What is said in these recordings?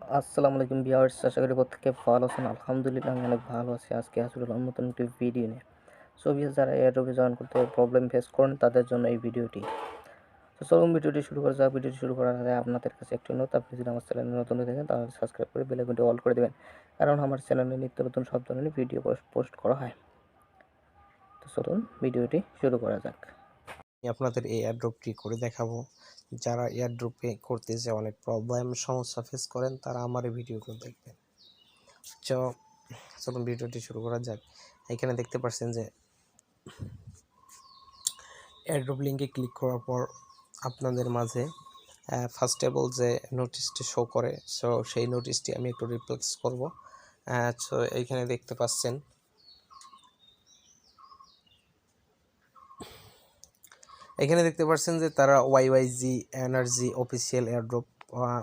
আসসালামু আলাইকুম ভিউয়ার্স, আশা করি প্রত্যেকে ভালো আছেন। আলহামদুলিল্লাহ আমি অনেক ভালো আছি। আজকে হাজির হলাম নতুন একটি ভিডিও নিয়ে। সো ভিউয়ার্স, যারা এয়ারড্রপে জয়েন করতে প্রবলেম ফেস করেন তাদের জন্য এই ভিডিওটি। তো চলুন ভিডিওটি শুরু করা যাক। ভিডিওটি শুরু করার আগে আপনাদের কাছে একটি অনুরোধ, আপনি যদি আমার চ্যানেলে নতুন হয়ে থাকেন তাহলে সাবস্ক্রাইব করে বেল আইকনটি অল করে দেবেন, কারণ আমার চ্যানেলে নিত্য নতুন সব ধরনের ভিডিও পোস্ট করা হয়। তো চলুন ভিডিওটি শুরু করা যাক। আমি আপনাদের এই এয়ারড্রপটি করে দেখাবো। যারা এয়ারড্রপে করতে যে অনেক প্রবলেম সমস্যা ফেস করেন তারা আমার এই ভিডিওগুলো দেখবেন। তো চলুন ভিডিওটি শুরু করা যাক। এখানে দেখতে পাচ্ছেন যে এয়ারড্রপ লিঙ্কে ক্লিক করার পর আপনাদের মাঝে ফার্স্ট অফ অল যে নোটিশটি শো করে, সো সেই নোটিশটি আমি একটু রিপ্লেস করব। সো এইখানে দেখতে পাচ্ছেন যে তারা YYG energy official airdrop,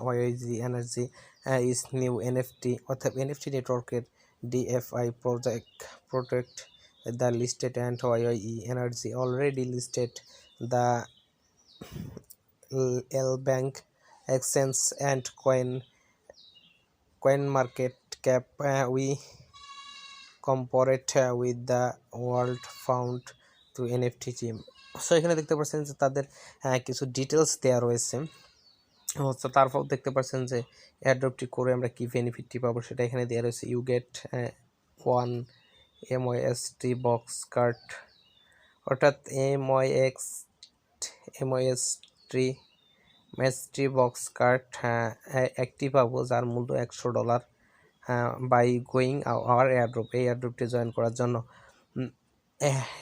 YYG energy is new NFT, অর্থাৎ এনএফটি নেটওয়ার্কের DFI protect the listed and YY energy already listed the L bank exchange and coin market cap we compare with the world found to NFT team. So এখানে দেখতে পাচ্ছেন যে তাদের কিছু details দেওয়া রয়েছে। তো তারপর দেখতে পাচ্ছেন যে এয়ারড্রপটি করে আমরা কি বেনিফিটটি পাবো সেটা এখানে দেওয়া রয়েছে। You get 1 MOST box card, অর্থাৎ MOST বক্স কার্ড একটি পাবো, যার মূল্য $100 বাই গোয়িং আওয়ার এয়ারড্রপ। এই এয়ারড্রপটি জয়েন করার জন্য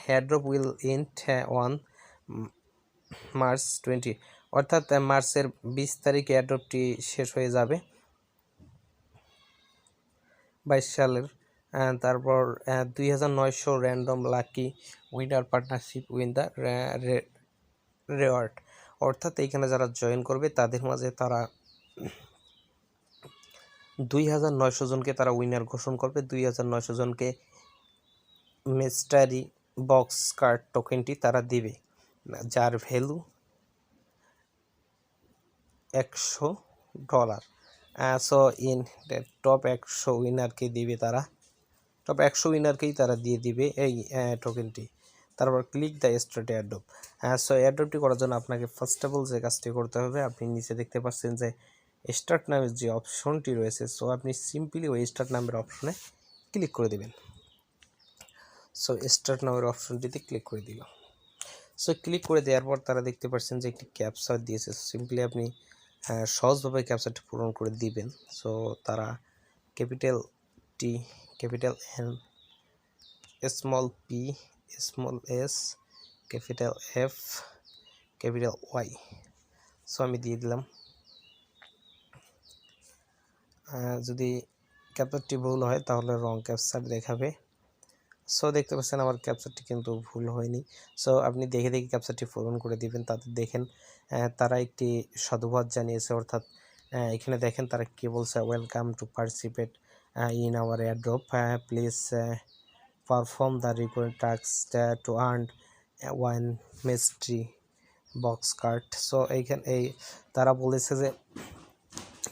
এয়ারড্রপ উইল ইন্ট 1 মার্চ 20, অর্থাৎ মার্চের 20 তারিখে এয়ারড্রপটি শেষ হয়ে যাবে 22 সালের। তারপর 2900 random lucky winner partnership win the reward, অর্থাৎ এইখানে যারা জয়েন করবে তাদের মাঝে তারা 2900 জনকে তারা উইনার ঘোষণা করবে। 2900 জনকে মিস্টারি বক্স কার্ড টোকেনটি তারা দিবে, যার ভ্যালু $100। সো ইন টপ 100 উইনারকে দিবে, তারা টপ 100 উইনারকেই তারা দিয়ে দিবে এই টোকেনটি। তারপর click the start airdrop. So এয়ারড্রপটি করার জন্য আপনাকে ফার্স্ট অফ অল যে কাজটি করতে হবে, আপনি নিচে দেখতে পাচ্ছেন যে স্টার্ট নামের যে অপশনটি রয়েছে, সো আপনি সিম্পলি ওই স্টার্ট নামের অপশনে ক্লিক করে দেবেন। সো স্টার্ট নামের অপশনটিতে ক্লিক করে দিল। সো ক্লিক করে দেওয়ার পর তারা দেখতে পাচ্ছেন যে একটি ক্যাপচা দিয়েছে। সিম্পলি আপনি সহজভাবে ক্যাপচাটি পূরণ করে দিবেন। সো তারা capital T, capital N, small P, small S, capital F, capital Y, so আমি দিয়ে দিলাম। যদি ক্যাপচারটি ভুল হয় তাহলে রং ক্যাপচার দেখাবে। সো দেখতে পাচ্ছেন আমার ক্যাপচারটি কিন্তু ভুল হয়নি। সো আপনি দেখে দেখে ক্যাপচারটি পূরণ করে দিবেন। তাদের দেখেন তারা একটি সাধুবাদ জানিয়েছে, অর্থাৎ এখানে দেখেন তারা কি বলছে, welcome to participate in our airdrop, please perform the required task to earn 1 mystery box card. So এইখানে তারা বলেছে যে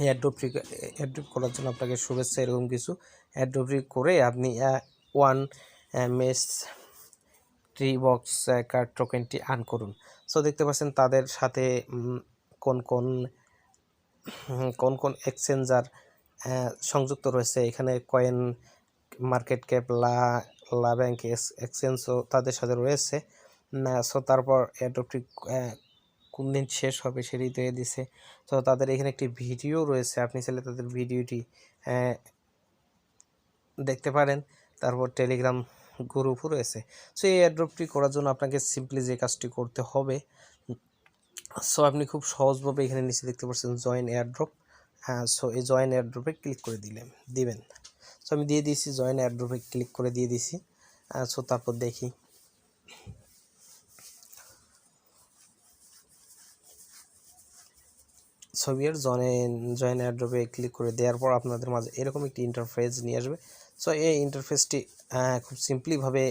এয়ারড্রপ করার জন্য আপনাকে শুভেচ্ছা, এরকম কিছু। এয়ারড্রপটি করে আপনি 1 মিস্ট্রি বক্স কার্ড টোকেনটি আর্ন করুন। সো দেখতে পাচ্ছেন তাদের সাথে কোন কোন এক্সচেঞ্জার সংযুক্ত রয়েছে। এখানে কয়েন মার্কেট ক্যাপ, লা ব্যাংক এক্সচেঞ্জও তাদের সাথে রয়েছে। সো তারপর এয়ারড্রপটি কোন দিন শেষ হবে সেটি দিয়ে দিছে। তো তাদের এখানে একটি ভিডিও রয়েছে, আপনি চাইলে তাদের ভিডিওটি দেখতে পারেন। তারপর টেলিগ্রাম গ্রুপও রয়েছে। সো এই এয়ারড্রপটি করার জন্য আপনাকে সিম্পলি যে কাজটি করতে হবে, সো আপনি খুব সহজভাবে এখানে নিচে দেখতে পাচ্ছেন জয়েন এয়ারড্রপ। সো এই জয়েন এয়ারড্রপে ক্লিক করে দিবেন। সো আমি দিয়ে দিয়েছি, জয়েন এয়ারড্রপে ক্লিক করে দিয়ে দিছি। সো তারপর দেখি ছবির জয়েন এয়ারড্রপে ক্লিক করে দেওয়ার পর আপনাদের মাঝে এরকম একটি ইন্টারফেস নিয়ে আসবে। সো এই ইন্টারফেসটি খুব সিম্পলিভাবে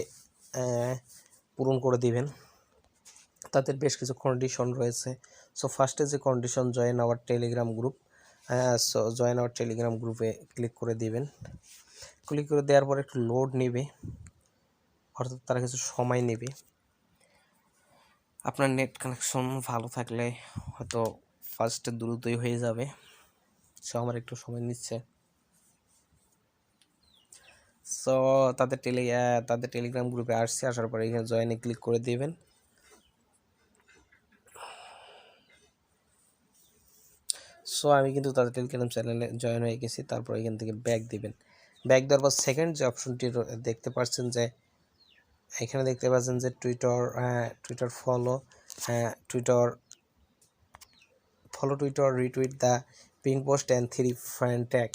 পূরণ করে দিবেন। তাদের বেশ কিছু কন্ডিশন রয়েছে। সো ফার্স্টে যে condition, join our Telegram group, so join our Telegram গ্রুপে ক্লিক করে দিবেন। ক্লিক করে দেওয়ার পর একটু লোড নেবে, অর্থাৎ তারা কিছু সময় নেবে। আপনার নেট কানেকশন ভালো থাকলে হয়তো ফার্স্টে দ্রুতই হয়ে যাবে, সো আমার একটু সময় নিচ্ছে। সো তাদের টেলিগ্রাম গ্রুপে আসছে, আসার পরে এখানে জয়েনে ক্লিক করে দিবেন। সো আমি কিন্তু তাদের টেলিগ্রাম চ্যানেলে জয়েন হয়ে গেছি। তারপর এখান থেকে ব্যাক দিবেন। ব্যাক দেওয়ার পর সেকেন্ড যে অপশনটি দেখতে পাচ্ছেন যে এখানে দেখতে পাচ্ছেন যে Twitter follow, Twitter retweet the ping post and 3 friend tag.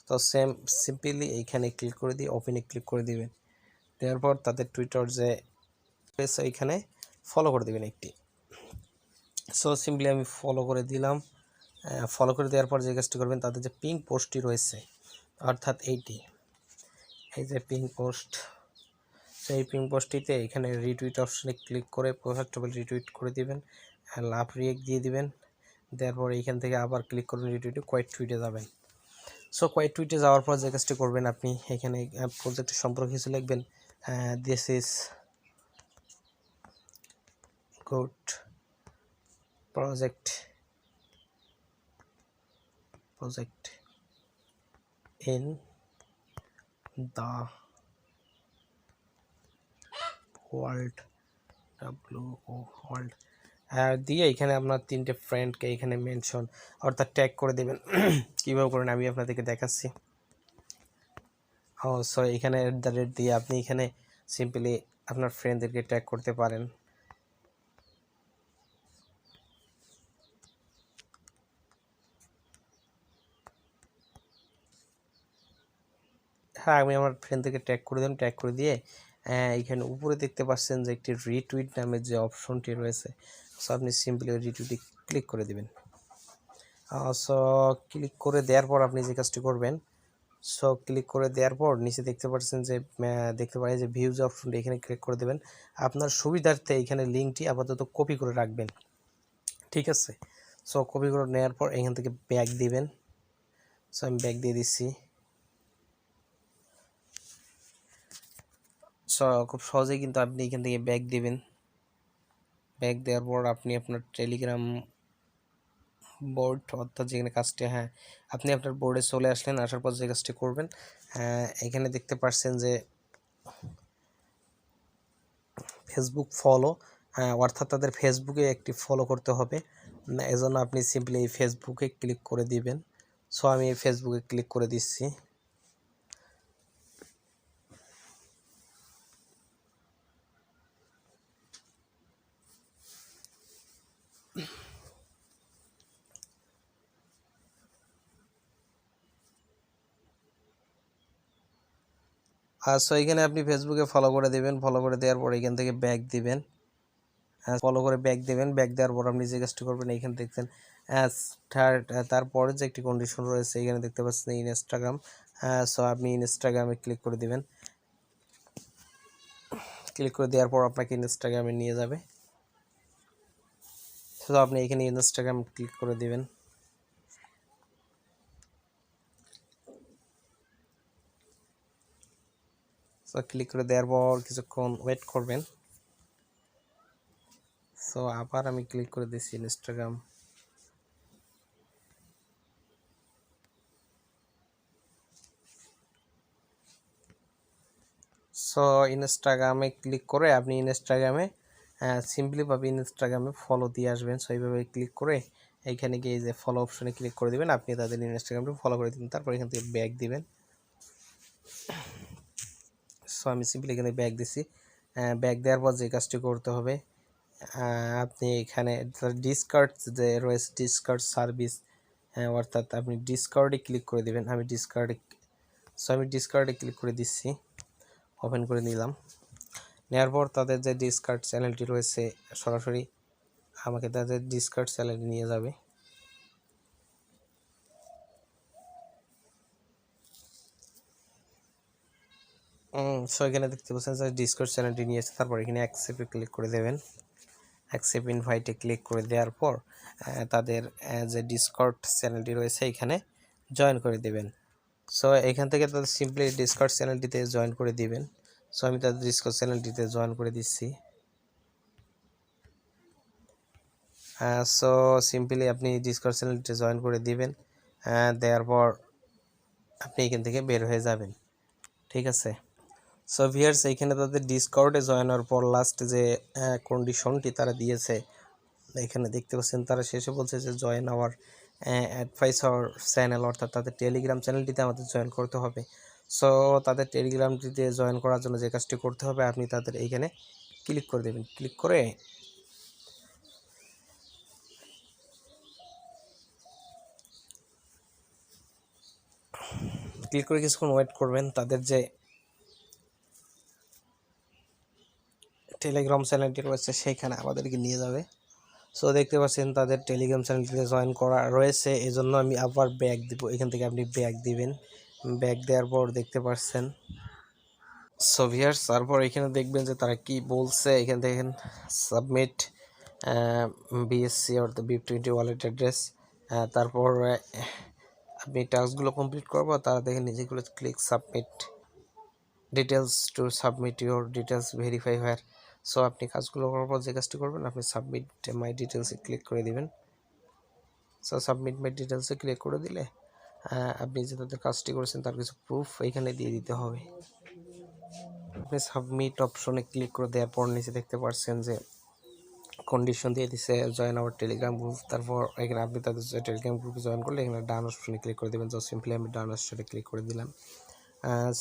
তো সিম্পলি এইখানে ক্লিক করে দিয়ে ওপেনে ক্লিক করে দিবেন। দেওয়ার পর তাদের টুইটার যে পেজ এইখানে ফলো করে দিবেন একটি। সো সিম্পলি আমি ফলো করে দিলাম। ফলো করে দেওয়ার পর যে কাজটি করবেন, তাদের যে পিং পোস্টটি রয়েছে অর্থাৎ এই যে পিং পোস্ট, সেই পিং পোস্টটিতে এখানে রিটুইট অপশনে ক্লিক করে ফার্স্ট অফ অল রিটুইট করে দিবেন, লাভ রিয়েক্ট দিয়ে দিবেন। দেওয়ার পর এইখান থেকে আবার ক্লিক করবেন রিটুইটে, কোয়াইট টুইটে যাবেন। সো কোয়াইট টুইটে যাওয়ার পর যে কাজটি করবেন, আপনি এখানে প্রজেক্টের সম্পর্কে কিছু লিখবেন। This is good project in the world, world দিয়ে এখানে আপনার 3টে ফ্রেন্ডকে এখানে মেনশন অর্থাৎ ট্যাগ করে দেবেন। কীভাবে করেন আমি আপনাদেরকে দেখাচ্ছি। সো এখানে @ দিয়ে আপনি এখানে সিম্পলি আপনার ফ্রেন্ডদেরকে ট্যাগ করতে পারেন। হ্যাঁ, আমি আমার ফ্রেন্ডদেরকে ট্যাগ করে দিলাম। ট্যাগ করে দিয়ে এখানে উপরে দেখতে পাচ্ছেন যে একটি রিটুইট নামের যে অপশনটি রয়েছে, সো আপনি সিম্পলি ওই রিটুইটে ক্লিক করে দেবেন। সো ক্লিক করে দেওয়ার পর আপনি যে কাজটি করবেন, সো ক্লিক করে দেওয়ার পর নিচে দেখতে পাচ্ছেন যে ভিউজ অপশনটি, এখানে ক্লিক করে দেবেন। আপনার সুবিধার্থে এখানে লিঙ্কটি আপাতত কপি করে রাখবেন, ঠিক আছে। সো কপি করে নেওয়ার পর এখান থেকে ব্যাক দিবেন। সো আমি ব্যাক দিয়ে দিচ্ছি। সো খুব সহজেই কিন্তু আপনি এখান থেকে ব্যাক দিবেন। ব্যাক দেওয়ার পর আপনি আপনার টেলিগ্রাম বোর্ড অর্থাৎ যেখানে কাজটি, আপনি আপনার বোর্ডে চলে আসলেন। আসার পর যে কাজটি করবেন, এখানে দেখতে পাচ্ছেন যে ফেসবুক ফলো, অর্থাৎ তাদের ফেসবুকে একটি ফলো করতে হবে। এজন্য আপনি সিম্পলি এই ফেসবুকে ক্লিক করে দিবেন। সো আমি এই ফেসবুকে ক্লিক করে দিচ্ছি। সো এখানে আপনি ফেসবুকে ফলো করে দেবেন। ফলো করে দেওয়ার পর এখান থেকে ব্যাক দিবেন। ফলো করে ব্যাক দেবেন। ব্যাক দেওয়ার পর আপনি যে কাজটি করবেন, এখানে দেখছেন তারপরে যে একটি কন্ডিশন রয়েছে, এখানে দেখতে পাচ্ছেন ইনস্টাগ্রাম। সো আপনি ইনস্টাগ্রামে ক্লিক করে দিবেন। ক্লিক করে দেওয়ার পর আপনাকে ইনস্টাগ্রামে নিয়ে যাবে। সো আপনি এখানে ইনস্টাগ্রাম ক্লিক করে দিবেন। সো ক্লিক করে দেওয়ার পর কিছুক্ষণ ওয়েট করবেন। সো আবার আমি ক্লিক করে দিচ্ছি ইনস্টাগ্রাম। সো ইনস্টাগ্রামে ক্লিক করে আপনি ইনস্টাগ্রামে সিম্পলিভাবে ইনস্টাগ্রামে ফলো দিয়ে আসবেন। সো এইভাবে ক্লিক করে এইখানে গিয়ে যে ফলো অপশনে ক্লিক করে দেবেন, আপনি তাদের ইনস্টাগ্রামটা ফলো করে দিবেন। তারপর এখান থেকে ব্যাক দিবেন। সো আমি সিম্পলি এখানে ব্যাক দিছি। ব্যাক দেওয়ার পর যে কাজটি করতে হবে, আপনি এখানে ডিসকার্ড যে রয়েছে, ডিসকার্ড সার্ভিস, অর্থাৎ আপনি ডিসকার্ডে ক্লিক করে দেবেন। আমি ডিসকার্ডে ক্লিক করে দিচ্ছি। ওপেন করে নিলাম। নেওয়ার পর তাদের যে ডিসকার্ড চ্যানেলটি রয়েছে, সরাসরি আমাকে তাদের ডিসকার্ড চ্যানেলে নিয়ে যাবে। সো এখানে দেখতে পাচ্ছেন যে ডিসকার্ড চ্যানেলটি নিয়েছে। তারপর এখানে অ্যাকসেপ্টে ক্লিক করে দেবেন। অ্যাকসেপ্ট ইনভাইটে ক্লিক করে দেওয়ার পর তাদের যে ডিসকর্ড চ্যানেলটি রয়েছে এখানে জয়েন করে দেবেন। সো এখান থেকে তাদের সিম্পলি ডিসকর্ড চ্যানেলটিতে জয়েন করে দিবেন। সো আমি তাদের ডিসকর্ড চ্যানেলটিতে জয়েন করে দিচ্ছি। সো সিম্পলি আপনি ডিসকর্ড চ্যানেলটিতে জয়েন করে দিবেন, দেওয়ার পর আপনি এখান থেকে বের হয়ে যাবেন। ঠিক আছে। সো ভিউয়ার্স, এইখানে তাদের ডিসকর্ডে জয়েন হওয়ার পর লাস্ট যে কন্ডিশনটি তারা দিয়েছে এখানে দেখতে পাচ্ছেন, তারা শেষে বলছে যে জয়েন আওয়ার অ্যাডভাইসর চ্যানেল, অর্থাৎ তাদের টেলিগ্রাম চ্যানেলটিতে আমাদের জয়েন করতে হবে। সো তাদের টেলিগ্রামটিতে জয়েন করার জন্য যে কাজটি করতে হবে, আপনি তাদের এইখানে ক্লিক করে দেবেন। ক্লিক করে কিছুক্ষণ ওয়েট করবেন। তাদের যে টেলিগ্রাম চ্যানেলটি রয়েছে সেইখানে আমাদেরকে নিয়ে যাবে। সো দেখতে পাচ্ছেন তাদের টেলিগ্রাম চ্যানেলটিতে জয়েন করা রয়েছে, এই জন্য আমি আবার ব্যাক দিব। এখান থেকে আপনি ব্যাক দিবেন। ব্যাক দেওয়ার পর দেখতে পাচ্ছেন সো ভিউয়ার্স, তারপর এখানে দেখবেন যে তারা কি বলছে। এখান থেকে সাবমিট বিএসসি অর্থাৎ BIP20 ওয়ালেট অ্যাড্রেস। তারপর আপনি টাস্কগুলো কমপ্লিট করবো, তারা দেখেন নিজেগুলো click submit details to submit your details verify where. So আপনি কাজগুলো করার পর যে কাজটি করবেন, আপনি সাবমিট মাই ডিটেলসে ক্লিক করে দিবেন। সো সাবমিট মাই ডিটেলসে ক্লিক করে দিলে আপনি যে তাদের কাজটি করেছেন তার কিছু প্রুফ এখানে দিয়ে দিতে হবে। আপনি সাবমিট অপশনে ক্লিক করে দেওয়ার পর নিচে দেখতে পাচ্ছেন যে কন্ডিশন দিয়ে দিচ্ছে জয়েন আওয়ার টেলিগ্রাম গ্রুপ। তারপর এখানে আপনি তাদের টেলিগ্রাম গ্রুপে জয়েন করলে এখানে ডান অপশনে ক্লিক করে দেবেন। জাস্ট সিম্পলি আমি ডান অপশনে ক্লিক করে দিলাম।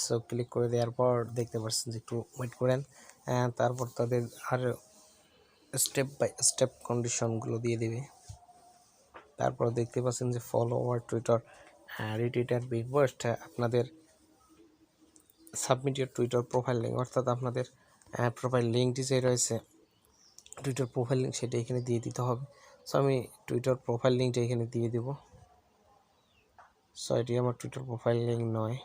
সো ক্লিক করে দেওয়ার পর দেখতে পাচ্ছেন যে একটু ওয়েট করেন। তারপর তাদের আর স্টেপ বাই স্টেপ কন্ডিশনগুলো দিয়ে দিবে। তারপর দেখতে পাচ্ছেন যে follow our Twitter retweet and big post. আপনাদের submit your Twitter profile link, অর্থাৎ আপনাদের প্রোফাইল লিঙ্কটি যে রয়েছে টুইটার প্রোফাইল লিঙ্ক, সেটা এখানে দিয়ে দিতে হবে। সো আমি টুইটার প্রোফাইল লিঙ্কটা এখানে দিয়ে দেব। সো এটি আমার টুইটার প্রোফাইল লিঙ্ক নয়।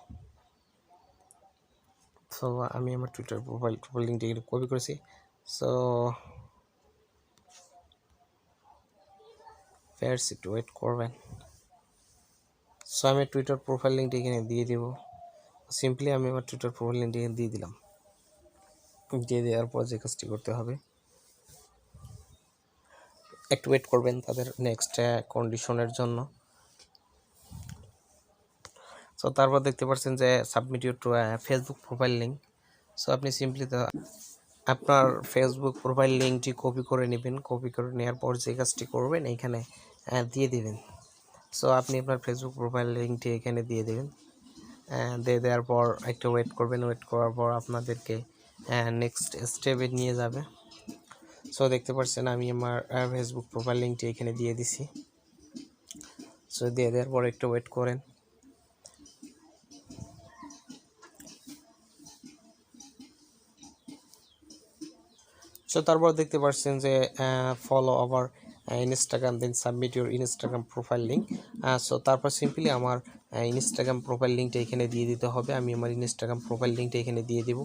সো আমি আমার টুইটার প্রোফাইল লিঙ্কটা এখানে কপি করেছি। সো ফেয়ার্স একটু ওয়েট করবেন। সো আমি টুইটার প্রোফাইল লিঙ্কটা এখানে দিয়ে দেব। সিম্পলি আমি আমার টুইটার প্রোফাইল লিঙ্কটা এখানে দিয়ে দিলাম। দিয়ে দেওয়ার পর যে কাজটি করতে হবে, একটু ওয়েট করবেন তাদের নেক্সট কন্ডিশনের জন্য। সো তারপর দেখতে পাচ্ছেন যে submit your to Facebook profile link. So আপনি সিম্পলি আপনার ফেসবুক প্রোফাইল লিঙ্কটি কপি করে নেবেন। কপি করে নেওয়ার পর যে কাজটি করবেন এইখানে দিয়ে দিবেন। সো আপনি আপনার ফেসবুক প্রোফাইল লিঙ্কটি এখানে দিয়ে দেবেন। দিয়ে দেওয়ার পর একটু ওয়েট করবেন। ওয়েট করার পর আপনাদেরকে নেক্সট স্টেপে নিয়ে যাবে। সো দেখতে পাচ্ছেন আমি আমার ফেসবুক প্রোফাইল লিঙ্কটি এখানে দিয়ে দিছি। সো দিয়ে দেওয়ার পর একটু ওয়েট করেন। সো তারপর দেখতে পাচ্ছেন যে follow our Instagram, then submit your Instagram profile link. So তারপর সিম্পলি আমার ইনস্টাগ্রাম প্রোফাইল লিঙ্কটা এখানে দিয়ে দিতে হবে। আমি আমার ইনস্টাগ্রাম প্রোফাইল লিঙ্কটা এখানে দিয়ে দেব।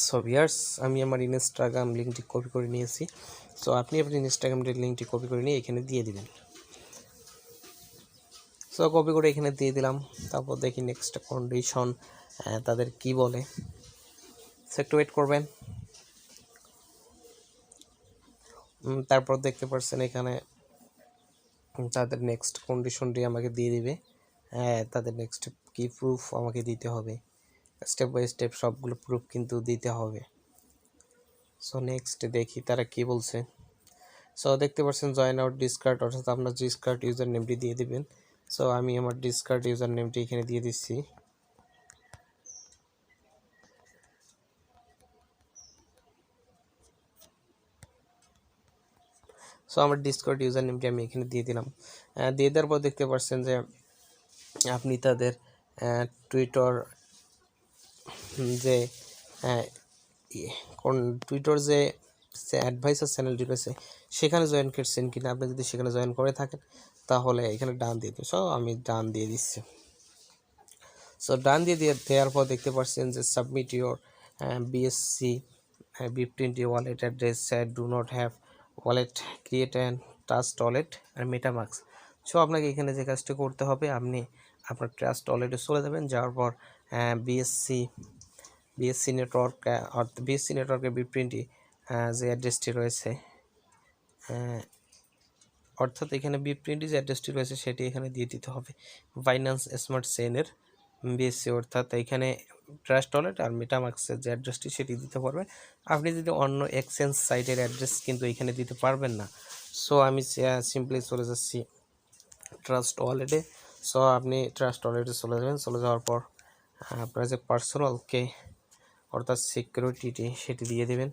সো ভিউয়ার্স, আমি আমার ইনস্টাগ্রাম লিঙ্কটি কপি করে নিয়েছি। সো আপনি আপনার ইনস্টাগ্রাম লিঙ্কটি কপি করে নিয়ে এখানে দিয়ে দিবেন। সো কপি করে এখানে দিয়ে দিলাম। তারপর দেখি নেক্সট কন্ডিশন তাদের কি বলে। সো একটু ওয়েট করবেন। তারপর দেখতে পাচ্ছেন এখানে তাদের নেক্সট কন্ডিশনটি আমাকে দিয়ে দিবে। তাদের নেক্সট কি প্রুফ আমাকে দিতে হবে, স্টেপ বাই স্টেপ সবগুলো প্রুফ কিন্তু দিতে হবে। সো নেক্সট দেখি তারা কি বলছে। সো দেখতে পাচ্ছেন জয়েন আউট ডিসকার্ড, অর্থাৎ আপনার ডিসকার্ড ইউজার নেমটি দিয়ে দিবেন। সো আমি আমার ডিসকার্ড ইউজার নেমটি এখানে দিয়ে দিচ্ছি। সো আমার ডিসকার্ড ইউজার নেমটি আমি এখানে দিয়ে দিলাম। দিয়ে দেওয়ার পর দেখতে পাচ্ছেন যে আপনি তাদের টুইটার যে কোন টুইটার যে অ্যাডভাইসার চ্যানেলটি রয়েছে সেখানে জয়েন করছেন কিনা। আপনি যদি সেখানে জয়েন করে থাকেন তাহলে এখানে ডান দিয়ে দিন। সো আমি ডান দিয়ে দিচ্ছি। সো ডান দিয়ে দেওয়ার পর দেখতে পাচ্ছেন যে submit your BSC BIP20 wallet address do not have wallet, create and Trust Wallet or MetaMask. So আপনাকে এখানে যে কাজটি করতে হবে, আপনি আপনার ট্রাস্ট ওয়ালেটে চলে যাবেন, যাওয়ার পর বিএসসি নেটওয়ার্ক বিএসসি নেটওয়ার্কের বিপ্রিন্টটি যে অ্যাড্রেসটি রয়েছে, অর্থাৎ এখানে বিপ্রিন্টটি যে অ্যাড্রেসটি রয়েছে সেটি এখানে দিয়ে দিতে হবে। বাইন্যান্স স্মার্ট চেইনের বিএসসি, অর্থাৎ এখানে ট্রাস্ট ওয়ালেট আর মেটামাস্কের যে অ্যাড্রেসটি সেটি দিতে পারবেন। আপনি যদি অন্য এক্সচেঞ্জ সাইটের অ্যাড্রেস কিন্তু এখানে দিতে পারবেন না। সো আমি সিম্পলি চলে যাচ্ছি ট্রাস্ট ওয়ালেটে। সো আপনি ট্রাস্ট ওয়ালেটে চলে যাবেন, চলে যাওয়ার পর আপনার যে পার্সোনালকে অর্থাৎ সিকিউরিটি সেটি দিয়ে দেবেন।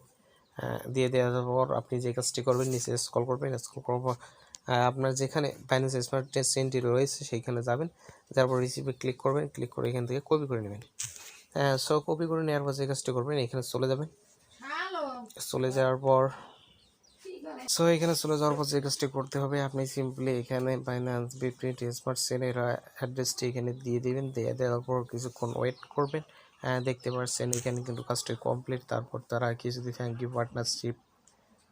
দিয়ে দেওয়ার পর আপনি যে কাজটি করবেন, নিচে স্ক্রল করবেন, স্ক্রল করার পর আপনার যেখানে বাইন্যান্স স্মার্ট চেইনটি রয়েছে সেইখানে যাবেন, তারপর রিসিভে ক্লিক করবেন, ক্লিক করে এখান থেকে কপি করে নেবেন। সো কপি করে নেওয়ার পর যে কাজটি করবেন, এখানে চলে যাবেন, চলে যাওয়ার পর এখানে চলে যাওয়ার পর যে কাজটি করতে হবে, আপনি সিম্পলি এখানে বাইন্যান্স বিপ্রিন্ট স্মার্ট চেইনের অ্যাড্রেসটি এখানে দিয়ে দেবেন, দিয়ে দেওয়ার পর কিছুক্ষণ ওয়েট করবেন। দেখতে পাচ্ছেন এখানে কিন্তু কাজটি কমপ্লিট। তারপর তারা কিছু দিয়ে থ্যাংক ইউ পার্টনারশিপ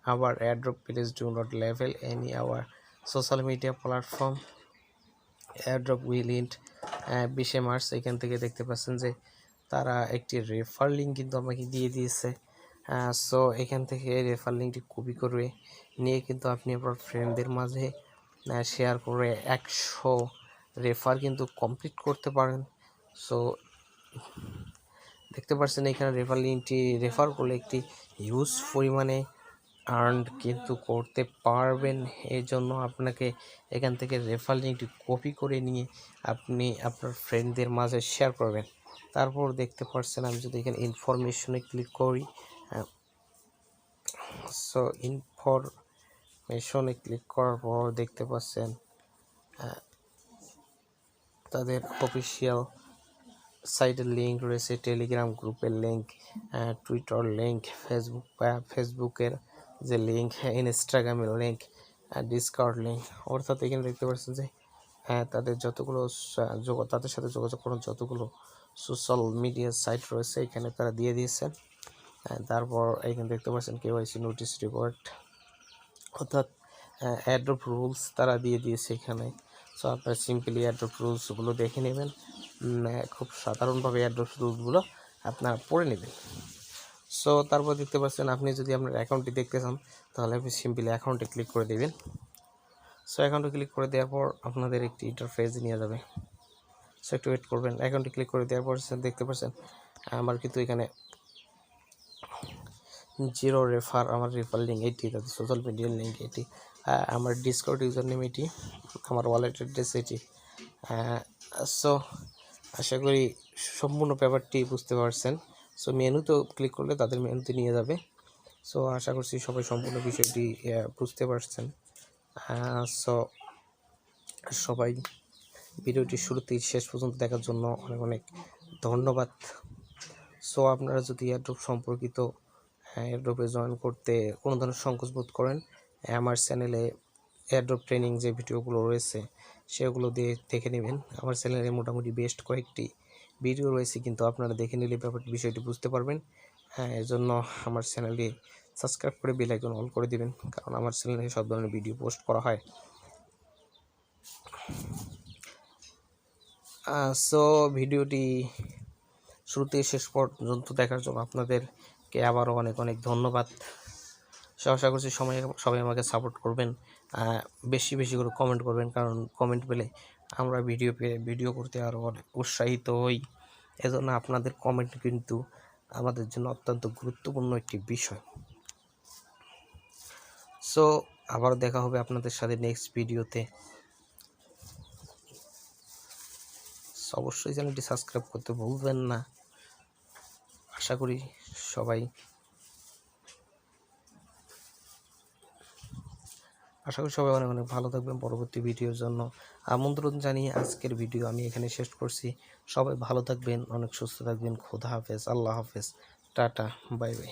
আবার airdrop please do not level any hour social media platform airdrop will int 20 March. এখান থেকে দেখতে পাচ্ছেন যে তারা একটি রেফার লিঙ্ক কিন্তু আমাকে দিয়ে দিয়েছে। সো এখান থেকে রেফার লিঙ্কটি কপি করে নিয়ে কিন্তু আপনি আপনার ফ্রেন্ডদের মাঝে শেয়ার করে 100 রেফার কিন্তু কমপ্লিট করতে পারেন। সো দেখতে পাচ্ছেন এখানে রেফার লিঙ্কটি রেফার করলে একটি হিউজ পরিমাণে আর্ন কিন্তু করতে পারবেন। এই জন্য আপনাকে এখান থেকে রেফার লিঙ্কটি কপি করে নিয়ে আপনি আপনার ফ্রেন্ডদের মাঝে শেয়ার করবেন। তারপর দেখতে পাচ্ছেন আমি যদি এখানে ইনফরমেশনে ক্লিক করি, সো ইনফরমেশনে ক্লিক করার পর দেখতে পাচ্ছেন তাদের অফিসিয়াল সাইটের লিঙ্ক রয়েছে, টেলিগ্রাম গ্রুপের লিঙ্ক, টুইটার লিঙ্ক, ফেসবুকের যে লিঙ্ক, ইনস্টাগ্রামের লিঙ্ক, ডিসকর্ড লিঙ্ক। অর্থাৎ এখানে দেখতে পাচ্ছেন যে তাদের যতগুলো তাদের সাথে যোগাযোগ করার যতগুলো সোশ্যাল মিডিয়া সাইট রয়েছে এখানে তারা দিয়ে দিয়েছেন। তারপর এখানে দেখতে পাচ্ছেন কেওয়াইসি নোটিস রিপোর্ট, অর্থাৎ এয়ারড্রপ রুলস তারা দিয়ে দিয়েছে এখানে। সো আপনার সিম্পলি এয়ারড্রপ রুলসগুলো দেখে নেবেন, খুব সাধারণভাবে এয়ারড্রপ রুলসগুলো আপনারা পড়ে নেবেন। সো তারপর দেখতে পাচ্ছেন আপনি যদি আপনার অ্যাকাউন্টটি দেখতে চান তাহলে আপনি সিম্পলি অ্যাকাউন্টে ক্লিক করে দেবেন। সো অ্যাকাউন্টে ক্লিক করে দেওয়ার পর আপনাদের একটি ইন্টারফেস নিয়ে যাবে। সো একটু ওয়েট করবেন। অ্যাকাউন্টে ক্লিক করে দেওয়ার পর দেখতে পাচ্ছেন আমার কিন্তু এখানে 0 রেফার, আমার রেফার লিঙ্ক এটি, তাদের সোশ্যাল মিডিয়ার লিঙ্ক এটি, আমার ডিসকর্ড ইউজার নেম এটি, আমার ওয়ালেট অ্যাড্রেস এটি। সো আশা করি সম্পূর্ণ ব্যাপারটি বুঝতে পারছেন। সো মেনুতেও ক্লিক করলে তাদের মেনুতে নিয়ে যাবে। সো আশা করছি সবাই সম্পূর্ণ বিষয়টি বুঝতে পারছেন। সো সবাই ভিডিওটি শুরুতেই শেষ পর্যন্ত দেখার জন্য অনেক অনেক ধন্যবাদ। সো আপনারা যদি এয়ারড্রপ সম্পর্কিত এয়ারড্রপে জয়েন করতে কোনো ধরনের সংকোচ বোধ করেন, আমার চ্যানেলে এয়ারড্রপ ট্রেনিং যে ভিডিওগুলো রয়েছে সেগুলো দেখে নেবেন। আমার চ্যানেলে মোটামুটি বেস্ট কয়েকটি ভিডিও রয়েছে, কিন্তু আপনারা দেখে নিলে ব্যাপারটি বিষয়টি বুঝতে পারবেন। এজন্য আমার চ্যানেলটি সাবস্ক্রাইব করে বেল আইকন অন করে দিবেন, কারণ আমার চ্যানেলে সব ধরনের ভিডিও পোস্ট করা হয়। সো ভিডিওটি শুরু থেকে শেষ পর্যন্ত দেখার জন্য আপনাদেরকে আবারও অনেক অনেক ধন্যবাদ। আশা করছি সবাই আমাকে সাপোর্ট করবেন, বেশি বেশি করে কমেন্ট করবেন, কারণ কমেন্ট পেলে আমরা ভিডিও করতে আরও অনেক উৎসাহিত হই। এজন্য আপনাদের কমেন্ট কিন্তু আমাদের জন্য অত্যন্ত গুরুত্বপূর্ণ একটি বিষয়। সো আবার দেখা হবে আপনাদের সাথে নেক্সট ভিডিওতে। অবশ্যই চ্যানেলটি সাবস্ক্রাইব করতে ভুলবেন না। আশা করি সবাই অনেক অনেক ভালো থাকবেন। পরবর্তী ভিডিওর জন্য আমন্ত্রণ জানিয়ে আজকের ভিডিও আমি এখানে শেষ করছি। সবাই ভালো থাকবেন, অনেক সুস্থ থাকবেন। খোদা হাফেজ, আল্লাহ হাফেজ, টাটা, বাই বাই।